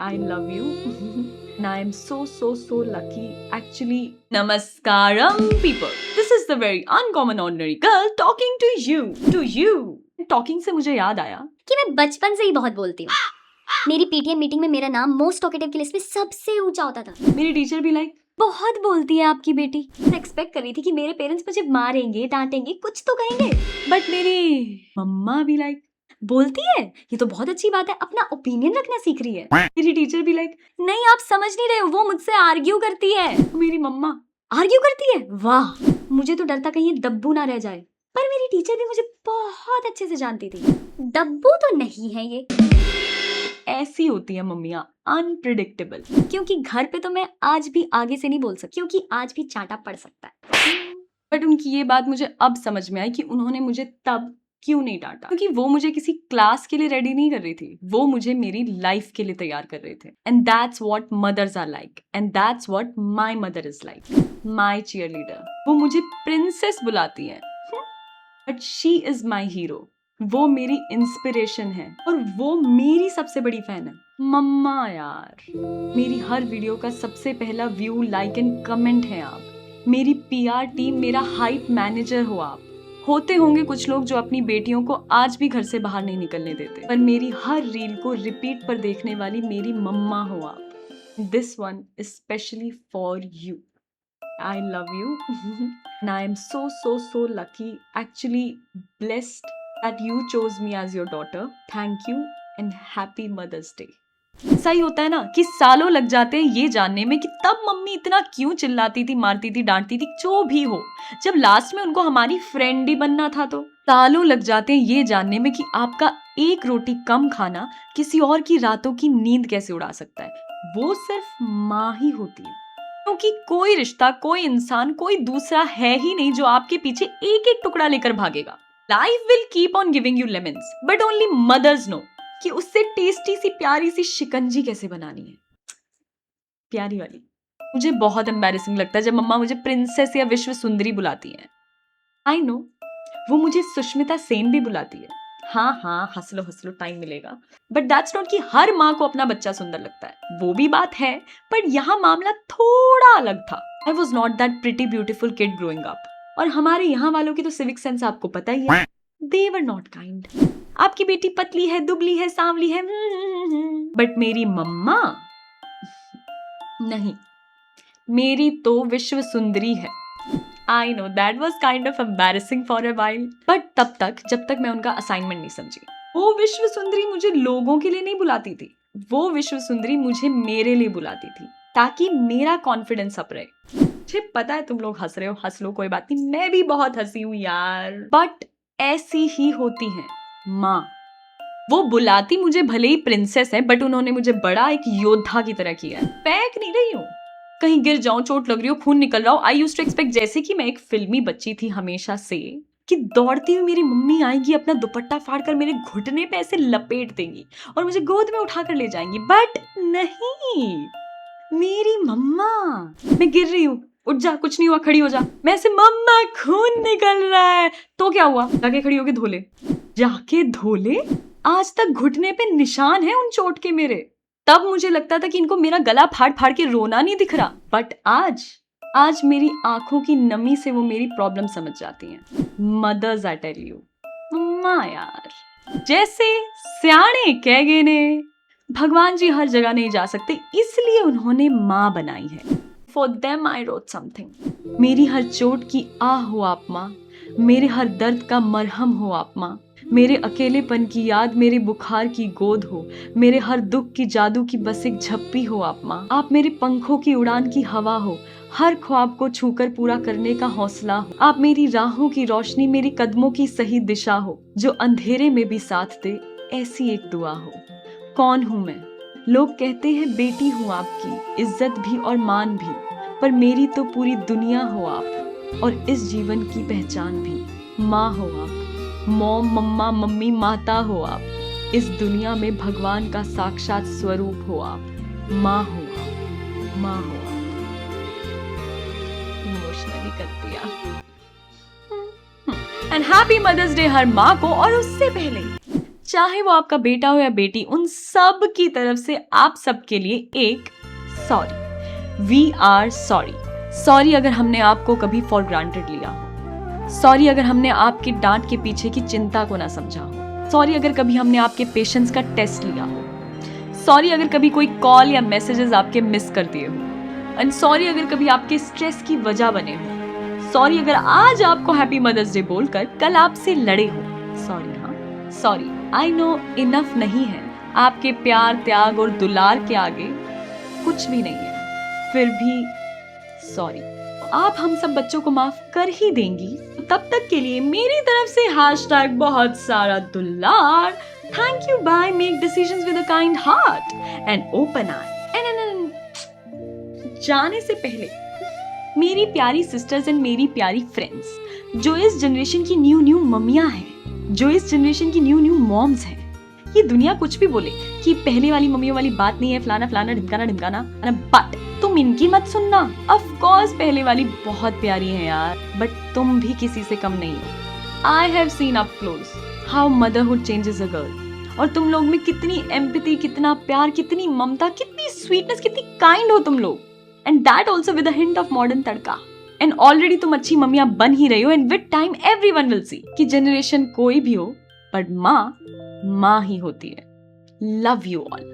I love you. And I am so lucky. Actually, Namaskaram, people. This is the very uncommon ordinary girl talking to you. To you. Talking से मुझे याद आया कि मैं बचपन से ही बहुत बोलती हूँ। मेरी पीटीएम मीटिंग में मेरा नाम मोस्ट टॉकेटिव की लिस्ट में सबसे ऊंचा होता था। मेरी टीचर भी लाइक बहुत बोलती है आपकी बेटी। मैं एक्सपेक्ट कर रही थी कि मेरे पेरेंट्स मुझे मारेंगे, डांटेंगे, कुछ तो कहेंगे। बट मेरी मम्मा भी लाइक बोलती है, ये तो बहुत अच्छी बात है, अपना ओपिनियन रखना सीख रही है। मेरी टीचर भी लाइक नहीं, आप समझ नहीं रहे हो, वो मुझसे आर्ग्यू करती है। मेरी मम्मा आर्ग्यू करती है? वाह, मुझे तो डर था कहीं ये दब्बू ना रह जाए। पर मेरी टीचर भी मुझे बहुत अच्छे से जानती थी। दब्बू तो नहीं है ये। ऐसी होती है मम्मियाँ, अनप्रिडिक्टेबल। क्योंकि घर पे तो मैं आज भी आगे से नहीं बोल सकती, क्योंकि आज भी चांटा पड़ सकता है। बट उनकी ये बात मुझे अब समझ में आई कि उन्होंने मुझे तब क्यों नहीं डांटा, क्योंकि वो मुझे किसी क्लास के लिए रेडी नहीं कर रही थी, वो मुझे मेरी लाइफ के लिए तैयार कर रहे थे। And that's what mothers are like, and that's what my mother is like, my cheerleader. वो मुझे प्रिंसेस बुलाती हैं, but she is my hero. वो मेरी इंस्पिरेशन है और वो मेरी सबसे बड़ी फैन है। मम्मा यार, मेरी हर वीडियो का सबसे पहला व्यू, लाइक एंड कमेंट है आप। मेरी पीआर टीम, मेरा हाइप मैनेजर हो आप। होते होंगे कुछ लोग जो अपनी बेटियों को आज भी घर से बाहर नहीं निकलने देते, पर मेरी हर रील को रिपीट पर देखने वाली मेरी मम्मा हो आप। This one is specially for you. I love you. And I am so lucky, actually blessed that you chose me as your daughter. Thank you and happy Mother's Day. सही होता है ना कि सालों लग जाते हैं ये जानने में कि तब मम्मी इतना क्यों चिल्लाती थी, मारती थी, डांटती थी, जो भी हो, जब लास्ट में उनको हमारी फ्रेंड ही बनना था। तो सालों लग जाते हैं ये जानने में कि आपका एक रोटी कम खाना किसी और की रातों की नींद कैसे उड़ा सकता है। वो सिर्फ माँ ही होती है, क्योंकि कोई रिश्ता, कोई इंसान, कोई दूसरा है ही नहीं जो आपके पीछे एक एक टुकड़ा लेकर भागेगा। Life will keep on giving you lemons, but only mothers know कि उससे टेस्टी सी प्यारी सी शिकंजी कैसे बनानी है, प्यारी वाली। मुझे बहुत एम्बैरेसिंग लगता है जब मम्मा मुझे प्रिंसेस या विश्व सुंदरी बुलाती है। आई नो, वो मुझे सुष्मिता सेन भी बुलाती है। हाँ, हंस लो, टाइम मिलेगा। बट दैट्स नॉट कि हर माँ को अपना बच्चा सुंदर लगता है, वो भी बात है, पर यहाँ मामला थोड़ा अलग था। I was not that pretty beautiful kid growing up. और हमारे यहाँ वालों की तो सिविक सेंस आपको पता ही है, दे वर नॉट काइंड। आपकी बेटी पतली है, दुबली है, सांवली है, बट मेरी मम्मा नहीं, मेरी तो विश्व सुंदरी है। I know that was kind of embarrassing for a while, but तब तक जब तक मैं उनका असाइनमेंट नहीं समझी। वो विश्व सुंदरी मुझे लोगों के लिए नहीं बुलाती थी, वो विश्व सुंदरी मुझे मेरे लिए बुलाती थी, ताकि मेरा कॉन्फिडेंस अप रहे। मुझे पता है तुम लोग हंस रहे हो, हंस लो, कोई बात नहीं, मैं भी बहुत हंसी हूँ यार। बट ऐसी ही होती है माँ। वो बुलाती मुझे भले ही प्रिंसेस है, बट उन्होंने मुझे बड़ा एक योद्धा की तरह किया है। फेंक नहीं रही हूँ, कहीं गिर जाऊं, चोट लग रही हो, खून निकल रहा हो, आई यूज्ड टू एक्सपेक्ट, जैसे कि मैं एक फिल्मी बच्ची थी हमेशा से, कि दौड़ती हुई मेरी मम्मी आएगी, अपना दुपट्टा फाड़कर मेरे घुटने पे ऐसे लपेट देंगी और मुझे गोद में उठाकर ले जाएंगी। बट नहीं, मेरी मम्मा, मैं गिर रही हूँ, उठ जा, कुछ नहीं हुआ, खड़ी हो जा। मैं ऐसे, मम्मा खून निकल रहा है, तो क्या हुआ, जाके खड़ी होके धो ले। जाके धो ले? आज तक घुटने पे निशान है उन चोट के मेरे। तब मुझे लगता था कि इनको मेरा गला फाड़ फाड़ के रोना नहीं दिख रहा, बट आज मेरी आंखों की नमी से वो मेरी प्रॉब्लम समझ जाती हैं। मदर्स, आई टेल यू, मम्मा यार, जैसे सियाने कह गए ने, भगवान जी हर जगह नहीं जा सकते, इसलिए उन्होंने माँ बनाई है। For them I wrote something. मेरी हर चोट की आह हो आप माँ, मेरे हर दर्द का मरहम हो आप माँ, मेरे अकेलेपन की याद, मेरे बुखार की गोद हो, मेरे हर दुख की जादू की बस एक झप्पी हो आप माँ। आप मेरे पंखों की उड़ान की हवा हो, हर ख्वाब को छूकर पूरा करने का हौसला हो। आप मेरी राहों की रोशनी, मेरी कदमों की सही दिशा हो, जो अंधेरे में भी साथ दे, ऐसी एक दुआ हो। कौन हूँ मैं? लोग कहते हैं बेटी हूँ आपकी, इज्जत भी और मान भी, पर मेरी तो पूरी दुनिया हो आप, और इस जीवन की पहचान भी। माँ हो आप, मॉम, मम्मा, मम्मी, माता हो आप, इस दुनिया में भगवान का साक्षात स्वरूप हो आप। माँ हो आप, माँ हो आप। इमोशनली कर दिया। एंड हैप्पी मदर्स डे हर माँ को। और उससे पहले चाहे वो आपका बेटा हो या बेटी, उन सब की तरफ से आप सबके लिए एक sorry. We are sorry. Sorry अगर हमने आपको कभी फॉर ग्रांटेड लिया हो। सॉरी अगर हमने आपके डांट के पीछे की चिंता को ना समझा हो। सॉरी अगर कभी हमने आपके पेशेंस का टेस्ट लिया हो। सॉरी अगर कभी कोई कॉल या मैसेजेस आपके मिस कर दिए हो। एंड सॉरी अगर कभी आपके स्ट्रेस की वजह बने हो। सॉरी अगर आज आपको हैप्पी मदर्स डे बोलकर कल आपसे लड़े हो। सॉरी, हाँ सॉरी। आई नो इनफ नहीं है, आपके प्यार, त्याग और दुलार के आगे कुछ भी नहीं है, फिर भी सॉरी। आप हम सब बच्चों को माफ कर ही देंगी। तब तक के लिए मेरी तरफ से हैशटैग बहुत सारा दुलार। Thank you, bye. Make decisions with a kind heart and open eye. जाने से पहले मेरी प्यारी सिस्टर्स एंड मेरी प्यारी फ्रेंड्स, जो इस जनरेशन की न्यू मम्मियां हैं, जो इस जनरेशन की न्यू मॉम्स हैं, ये दुनिया कुछ भी बोले कि पहले वाली मम्मियों वाली बात नहीं है, फलाना फलाना ढिमकाना, बट तुम इनकी मत सुनना। ऑफ कोर्स पहले वाली बहुत प्यारी है यार, बट तुम भी किसी से कम नहीं हो। I have seen up close how motherhood changes a girl. और तुम लोग में कितनी एम्पैथी, कितना प्यार, कितनी ममता, कितनी स्वीटनेस, कितनी काइंड हो तुम लोग। And that also with a hint of modern tadka. And already तुम अच्छी मम्मियां बन ही रही हो। And with time everyone will see कि जनरेशन कोई भी हो, पर माँ ही होती है। Love you all।